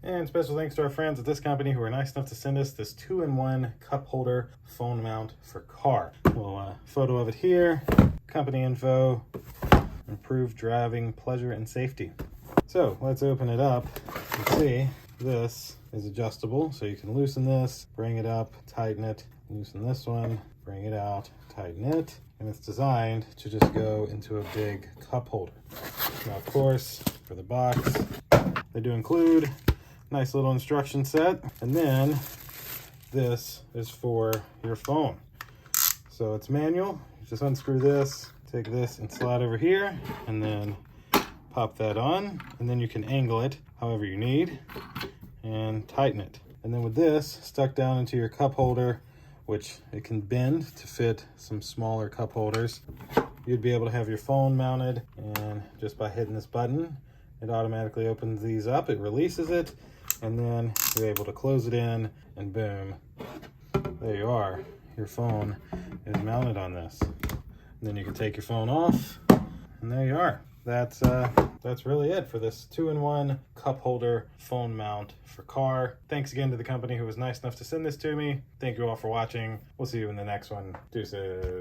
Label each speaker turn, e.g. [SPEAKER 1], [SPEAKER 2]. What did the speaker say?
[SPEAKER 1] And special thanks to our friends at this company who were nice enough to send us this 2-in-1 cup holder phone mount for car. Little photo of it here, company info, improved driving pleasure and safety. So let's open it up and see. This is adjustable, so you can loosen this, bring it up, tighten it, loosen this one, bring it out, tighten it, and it's designed to just go into a big cup holder. Now, of course, for the box, they do include a nice little instruction set, and then this is for your phone. So it's manual. You just unscrew this, take this and slide over here, and then pop that on, and then you can angle it however you need and tighten it. And then with this stuck down into your cup holder, which it can bend to fit some smaller cup holders, you'd be able to have your phone mounted, and just by hitting this button, it automatically opens these up, it releases it, and then you're able to close it in, and boom, there you are. Your phone is mounted on this. And then you can take your phone off, and there you are. That's really it for this 2-in-1 cup holder phone mount for car. Thanks again to the company who was nice enough to send this to me. Thank you all for watching. We'll see you in the next one. Deuces.